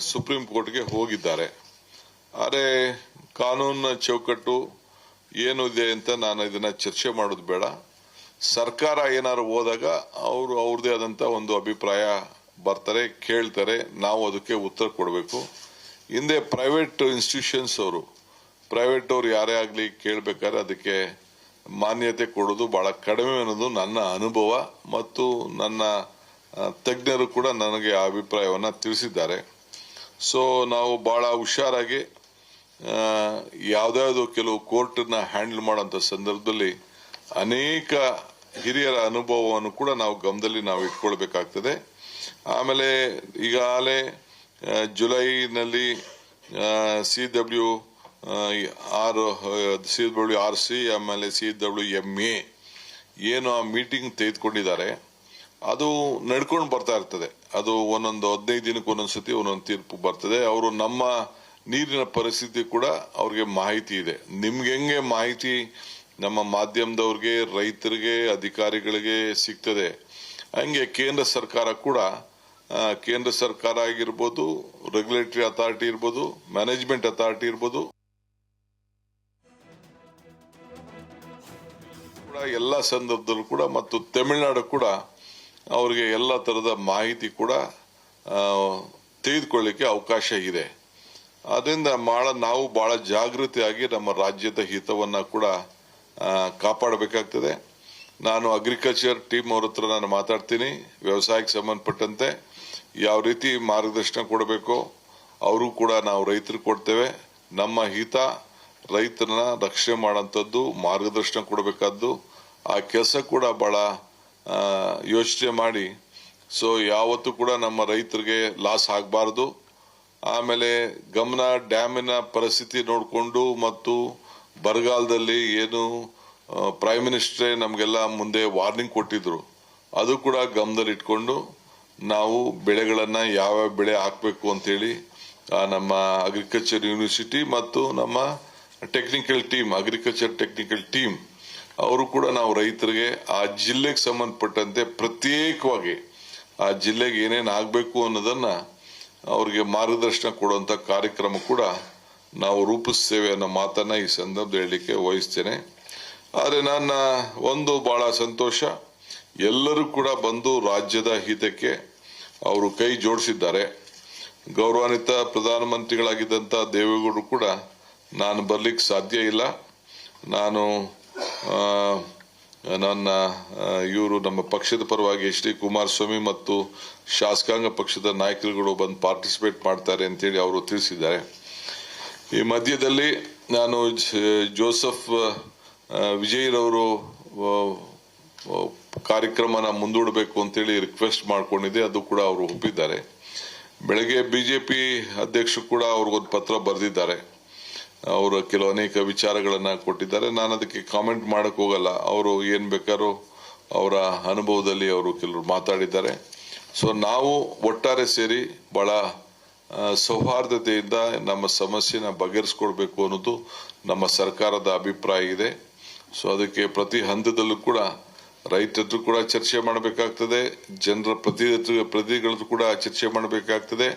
Supreme ಕೋರ್ಟ್ಗೆ ಹೋಗಿದ್ದಾರೆ. ಆದರೆ ಕಾನೂನಿನ ಚೌಕಟ್ಟು ಏನು ಇದೆ ಅಂತ ನಾನು ಇದನ್ನ ಚರ್ಚೆ ಮಾಡೋದು ಬೇಡ. ಸರ್ಕಾರ ಏನಾದ್ರು ಹೋದಾಗ ಅವರು ಅವ್ರದೇ ಆದಂತ ಒಂದು ಅಭಿಪ್ರಾಯ ಬರ್ತಾರೆ, ಕೇಳ್ತಾರೆ, ನಾವು ಅದಕ್ಕೆ ಉತ್ತರ ಕೊಡಬೇಕು. ಹಿಂದೆ ಪ್ರೈವೇಟ್ ಇನ್ಸ್ಟಿಟ್ಯೂಷನ್ಸ್ ಅವರು ಯಾರೇ ಆಗಲಿ ಕೇಳಬೇಕಾದ್ರೆ ಅದಕ್ಕೆ ಮಾನ್ಯತೆ ಕೊಡೋದು ಬಹಳ ಕಡಿಮೆ ಅನ್ನೋದು ನನ್ನ ಅನುಭವ ಮತ್ತು ನನ್ನ ತಜ್ಞರು ಕೂಡ ನನಗೆ ಆ ಅಭಿಪ್ರಾಯವನ್ನ ತಿಳಿಸಿದ್ದಾರೆ. ಸೊ ನಾವು ಬಹಳ ಹುಷಾರಾಗಿ ಯಾವ್ದಾದ್ರು ಕೆಲವು ಕೋರ್ಟ್ನ ಹ್ಯಾಂಡಲ್ ಮಾಡೋಂಥ ಸಂದರ್ಭದಲ್ಲಿ ಅನೇಕ ಹಿರಿಯರ ಅನುಭವವನ್ನು ಕೂಡ ನಾವು ಗಮನದಲ್ಲಿ ನಾವು ಇಟ್ಕೊಳ್ಬೇಕಾಗ್ತದೆ. ಆಮೇಲೆ ಈಗಾಗಲೇ ಜುಲೈನಲ್ಲಿ CWRC ಆಮೇಲೆ CWMA ಏನು ಆ ಮೀಟಿಂಗ್ ತೆಗೆದುಕೊಂಡಿದ್ದಾರೆ ಅದು ನಡ್ಕೊಂಡು ಬರ್ತಾ ಇರ್ತದೆ. ಅದು ಒಂದೊಂದು 15 ದಿನಕ್ಕೆ ಒಂದೊಂದ್ಸತಿ ಒಂದೊಂದು ತೀರ್ಪು ಬರ್ತದೆ. ಅವರು ನಮ್ಮ ನೀರಿನ ಪರಿಸ್ಥಿತಿ ಕೂಡ ಅವ್ರಿಗೆ ಮಾಹಿತಿ ಇದೆ. ನಿಮ್ಗೆ ಹೆಂಗೆ ಮಾಹಿತಿ ನಮ್ಮ ಮಾಧ್ಯಮದವ್ರಿಗೆ, ರೈತರಿಗೆ, ಅಧಿಕಾರಿಗಳಿಗೆ ಸಿಗ್ತದೆ, ಹಂಗೆ ಕೇಂದ್ರ ಸರ್ಕಾರ ಕೂಡ, ಕೇಂದ್ರ ಸರ್ಕಾರ ಆಗಿರ್ಬೋದು, ರೆಗ್ಯುಲೇಟರಿ ಅಥಾರಿಟಿ ಇರ್ಬೋದು, ಮ್ಯಾನೇಜ್ಮೆಂಟ್ ಅಥಾರಿಟಿ ಇರ್ಬೋದು, ಕೂಡ ಎಲ್ಲ ಸಂದರ್ಭದಲ್ಲೂ ಕೂಡ ಮತ್ತು ತಮಿಳುನಾಡು ಕೂಡ ಅವರಿಗೆ ಎಲ್ಲ ತರದ ಮಾಹಿತಿ ಕೂಡ ತೆಗೆದುಕೊಳ್ಳಿಕ್ಕೆ ಅವಕಾಶ ಇದೆ. ಅದರಿಂದ ನಾವು ಬಹಳ ಜಾಗೃತಿಯಾಗಿ ನಮ್ಮ ರಾಜ್ಯದ ಹಿತವನ್ನ ಕೂಡ ಕಾಪಾಡಬೇಕಾಗ್ತದೆ. ನಾನು ಅಗ್ರಿಕಲ್ಚರ್ ಟೀಮ್ ಅವ್ರ ಹತ್ರ ನಾನು ಮಾತಾಡ್ತೀನಿ. ವ್ಯವಸಾಯಕ್ಕೆ ಸಂಬಂಧಪಟ್ಟಂತೆ ಯಾವ ರೀತಿ ಮಾರ್ಗದರ್ಶನ ಕೊಡಬೇಕು ಅವರು ಕೂಡ ನಾವು ರೈತರಿಗೆ ಕೊಡ್ತೇವೆ. ನಮ್ಮ ಹಿತ ರೈತರನ್ನ ರಕ್ಷಣೆ ಮಾಡೋಂಥದ್ದು, ಮಾರ್ಗದರ್ಶನ ಕೊಡಬೇಕಾದ್ದು ಆ ಕೆಲಸ ಕೂಡ ಬಹಳ ಯೋಚನೆ ಮಾಡಿ. ಸೊ ಯಾವತ್ತೂ ಕೂಡ ನಮ್ಮ ರೈತರಿಗೆ ಲಾಸ್ ಆಗಬಾರ್ದು. ಆಮೇಲೆ ಗಮನ ಡ್ಯಾಮಿನ ಪರಿಸ್ಥಿತಿ ನೋಡಿಕೊಂಡು ಮತ್ತು ಬರಗಾಲದಲ್ಲಿ ಏನು ಪ್ರೈಮ್ ಮಿನಿಸ್ಟ್ರೇ ನಮಗೆಲ್ಲ ಮುಂದೆ ವಾರ್ನಿಂಗ್ ಕೊಟ್ಟಿದ್ರು, ಅದು ಕೂಡ ಗಮನದಲ್ಲಿ ಇಟ್ಕೊಂಡು ನಾವು ಬೆಳೆಗಳನ್ನ ಯಾವ ಬೆಳೆ ಹಾಕಬೇಕು ಅಂತೇಳಿ ನಮ್ಮ ಅಗ್ರಿಕಲ್ಚರ್ ಯೂನಿವರ್ಸಿಟಿ ಮತ್ತು ನಮ್ಮ technical team, agriculture technical team ಅವರು ಕೂಡ ನಾವು ರೈತರಿಗೆ ಆ ಜಿಲ್ಲೆಗೆ ಸಂಬಂಧಪಟ್ಟಂತೆ ಪ್ರತ್ಯೇಕವಾಗಿ ಆ ಜಿಲ್ಲೆಗೆ ಏನೇನು ಆಗಬೇಕು ಅನ್ನೋದನ್ನ ಅವ್ರಿಗೆ ಮಾರ್ಗದರ್ಶನ ಕೊಡುವಂತ ಕಾರ್ಯಕ್ರಮ ಕೂಡ ನಾವು ರೂಪಿಸ್ತೇವೆ ಅನ್ನೋ ಮಾತನ್ನ ಈ ಸಂದರ್ಭದಲ್ಲಿ ಹೇಳಲಿಕ್ಕೆ ವಹಿಸ್ತೇನೆ. ಆದರೆ ನನ್ನ ಒಂದು ಬಹಳ ಸಂತೋಷ, ಎಲ್ಲರೂ ಕೂಡ ಬಂದು ರಾಜ್ಯದ ಹಿತಕ್ಕೆ ಅವರು ಕೈ ಜೋಡಿಸಿದ್ದಾರೆ. ಗೌರವಾನ್ವಿತ ಪ್ರಧಾನಮಂತ್ರಿಗಳಾಗಿದ್ದಂತ ದೇವೇಗೌಡರು ಕೂಡ ನಾನು ಬರ್ಲಿಕ್ಕೆ ಸಾಧ್ಯ ಇಲ್ಲ, ನಾನು ನಮ್ಮ ಪಕ್ಷದ ಪರವಾಗಿ HD ಕುಮಾರಸ್ವಾಮಿ ಮತ್ತು ಶಾಸಕಾಂಗ ಪಕ್ಷದ ನಾಯಕರುಗಳು ಬಂದು ಪಾರ್ಟಿಸಿಪೇಟ್ ಮಾಡ್ತಾರೆ ಅಂತೇಳಿ ಅವರು ತಿಳಿಸಿದ್ದಾರೆ. ಈ ಮಧ್ಯದಲ್ಲಿ ನಾನು ಜೋಸೆಫ್ ವಿಜಯ್ರವರು ಕಾರ್ಯಕ್ರಮನ ಮುಂದೂಡಬೇಕು ಅಂತೇಳಿ ರಿಕ್ವೆಸ್ಟ್ ಮಾಡ್ಕೊಂಡಿದ್ದೆ, ಅದು ಕೂಡ ಅವರು ಒಪ್ಪಿದ್ದಾರೆ. ಬೆಳಗ್ಗೆ ಬಿಜೆಪಿ ಅಧ್ಯಕ್ಷರು ಕೂಡ ಅವ್ರಿಗೊಂದು ಪತ್ರ ಬರೆದಿದ್ದಾರೆ. ಅವರು ಅನೇಕ ವಿಚಾರಗಳನ್ನ ಕೊಟ್ಟಿದ್ದಾರೆ. ನಾನು ಅದಕ್ಕೆ ಕಾಮೆಂಟ್ ಮಾಡಕ್ ಹೋಗಲ್ಲ. ಅವರು ಏನ್ ಬೇಕಾದ್ರೂ ಅವರ ಅನುಭವದಲ್ಲಿ ಅವರು ಕೆಲವರು ಮಾತಾಡಿದ್ದಾರೆ. ಸೊ ನಾವು ಒಟ್ಟಾರೆ ಸೇರಿ ಬಹಳ ಸೌಹಾರ್ದತೆಯಿಂದ ನಮ್ಮ ಸಮಸ್ಯೆನ ಬಗೆಹರಿಸ್ಕೊಡ್ಬೇಕು ಅನ್ನೋದು ನಮ್ಮ ಸರ್ಕಾರದ ಅಭಿಪ್ರಾಯ ಇದೆ. ಸೊ ಅದಕ್ಕೆ ಪ್ರತಿ ಹಂತದಲ್ಲೂ ಕೂಡ ರೈತರು ಕೂಡ ಚರ್ಚೆ ಮಾಡಬೇಕಾಗ್ತದೆ, ಜನರ ಪ್ರತಿನಿಧಿಗಳು ಕೂಡ ಚರ್ಚೆ ಮಾಡಬೇಕಾಗ್ತದೆ,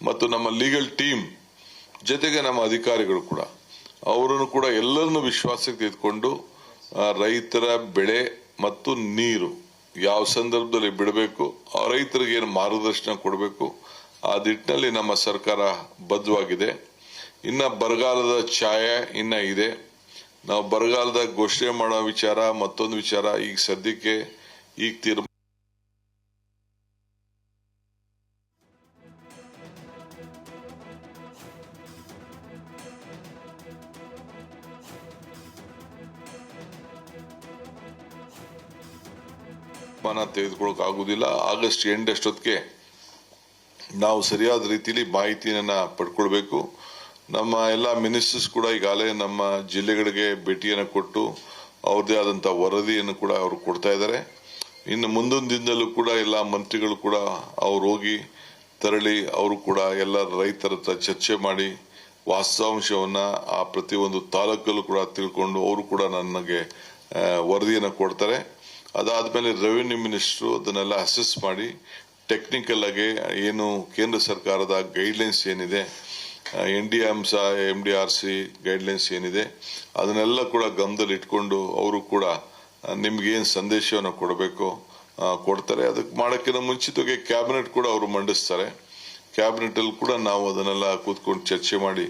ಮತ್ತು ನಮ್ಮ ಲೀಗಲ್ ಟೀಮ್ ಜೊತೆಗೆ ನಮ್ಮ ಅಧಿಕಾರಿಗಳು ಕೂಡ ಅವರನ್ನು ಕೂಡ ಎಲ್ಲರನ್ನು ವಿಶ್ವಾಸಕ್ಕೆ ತೆಗೆದುಕೊಂಡು ರೈತರ ಬೆಳೆ ಮತ್ತು ನೀರು ಯಾವ ಸಂದರ್ಭದಲ್ಲಿ ಬಿಡಬೇಕು, ಆ ರೈತರಿಗೆ ಏನು ಮಾರ್ಗದರ್ಶನ ಕೊಡಬೇಕು, ಆ ನಿಟ್ಟಿನಲ್ಲಿ ನಮ್ಮ ಸರ್ಕಾರ ಬದ್ಧವಾಗಿದೆ. ಇನ್ನ ಬರಗಾಲದ ಛಾಯೆ ಇನ್ನ ಇದೆ. ನಾವು ಬರಗಾಲದ ಘೋಷಣೆ ಮಾಡೋ ವಿಚಾರ, ಮತ್ತೊಂದು ವಿಚಾರ ಈಗ ಸದ್ಯಕ್ಕೆ ತೀರ್ಮಾನ ತೆಗೆದುಕೊಳ್ಳಕ್ ಆಗುದಿಲ್ಲ. ಆಗಸ್ಟ್ ಎಂಡ್ ಅಷ್ಟೊತ್ತಿಗೆ ನಾವು ಸರಿಯಾದ ರೀತಿಯಲ್ಲಿ ಮಾಹಿತಿಯನ್ನ ಪಡ್ಕೊಳ್ಬೇಕು. ನಮ್ಮ ಎಲ್ಲ ಮಿನಿಸ್ಟರ್ಸ್ ಕೂಡ ಈಗಾಗಲೇ ನಮ್ಮ ಜಿಲ್ಲೆಗಳಿಗೆ ಭೇಟಿಯನ್ನು ಕೊಟ್ಟು ಅವ್ರದೇ ಆದಂತ ವರದಿಯನ್ನು ಕೂಡ ಅವರು ಕೊಡ್ತಾ ಇದ್ದಾರೆ. ಇನ್ನು ಮುಂದೊಂದು ದಿನದಲ್ಲೂ ಕೂಡ ಎಲ್ಲ ಮಂತ್ರಿಗಳು ಕೂಡ ಅವ್ರು ಹೋಗಿ ತೆರಳಿ ಅವರು ಕೂಡ ಎಲ್ಲ ರೈತರ ಹತ್ರ ಚರ್ಚೆ ಮಾಡಿ ವಾಸ್ತವಾಂಶವನ್ನ ಆ ಪ್ರತಿಯೊಂದು ತಾಲೂಕಲ್ಲೂ ಕೂಡ ತಿಳ್ಕೊಂಡು ಅವರು ಕೂಡ ನನಗೆ ವರದಿಯನ್ನು ಕೊಡ್ತಾರೆ. ಅದಾದ್ಮೇಲೆ ರೆವಿನ್ಯೂ ಮಿನಿಸ್ಟ್ರು ಅದನ್ನೆಲ್ಲ ಅಸೆಸ್ ಮಾಡಿ ಟೆಕ್ನಿಕಲ್ ಆಗಿ ಏನು ಕೇಂದ್ರ ಸರ್ಕಾರದ ಗೈಡ್ಲೈನ್ಸ್ ಏನಿದೆ, MDRC ಗೈಡ್ಲೈನ್ಸ್ ಏನಿದೆ ಅದನ್ನೆಲ್ಲ ಕೂಡ ಗಮನದಲ್ಲಿ ಇಟ್ಕೊಂಡು ಅವರು ಕೂಡ ನಿಮ್ಗೇನು ಸಂದೇಶವನ್ನು ಕೊಡಬೇಕು ಕೊಡ್ತಾರೆ. ಅದಕ್ಕೆ ಮಾಡೋಕ್ಕಿಂತ ಮುಂಚಿತವಾಗಿ ಕ್ಯಾಬಿನೆಟ್ ಕೂಡ ಅವರು ಮಂಡಿಸ್ತಾರೆ. ಕ್ಯಾಬಿನೆಟ್ ಅಲ್ಲಿ ಕೂಡ ನಾವು ಅದನ್ನೆಲ್ಲ ಕೂತ್ಕೊಂಡು ಚರ್ಚೆ ಮಾಡಿ,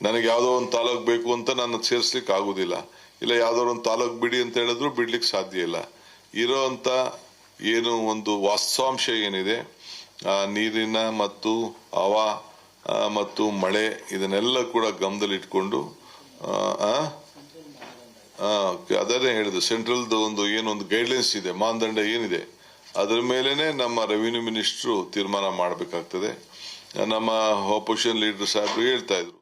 ನನಗೆ ಯಾವುದೋ ಒಂದು ತಾಲೂಕು ಬೇಕು ಅಂತ ನಾನು ಸೇರಿಸ್ಲಿಕ್ಕೆ ಆಗುದಿಲ್ಲ, ಇಲ್ಲ ಯಾವ್ದೋ ಒಂದು ತಾಲೂಕು ಬಿಡಿ ಅಂತ ಹೇಳಿದ್ರು ಬಿಡ್ಲಿಕ್ಕೆ ಸಾಧ್ಯ ಇಲ್ಲ. ಇರೋಂತ ಏನು ಒಂದು ವಾಸ್ತವಾಂಶ ಏನಿದೆ, ನೀರಿನ ಮತ್ತು ಹವಾ ಮತ್ತು ಮಳೆ ಇದನ್ನೆಲ್ಲ ಕೂಡ ಗಮನದಲ್ಲಿ ಇಟ್ಕೊಂಡು ಅದನ್ನೇ ಹೇಳಿದ್ರು. ಸೆಂಟ್ರಲ್ದು ಏನೊಂದು ಗೈಡ್ಲೈನ್ಸ್ ಇದೆ, ಮಾನದಂಡ ಏನಿದೆ ಅದರ ಮೇಲೆನೆ ನಮ್ಮ ರೆವಿನ್ಯೂ ಮಿನಿಸ್ಟ್ರು ತೀರ್ಮಾನ ಮಾಡಬೇಕಾಗ್ತದೆ. ನಮ್ಮ ಅಪೋಸಿಷನ್ ಲೀಡರ್ ಸಾಹೇಬರು ಹೇಳ್ತಾ ಇದ್ರು.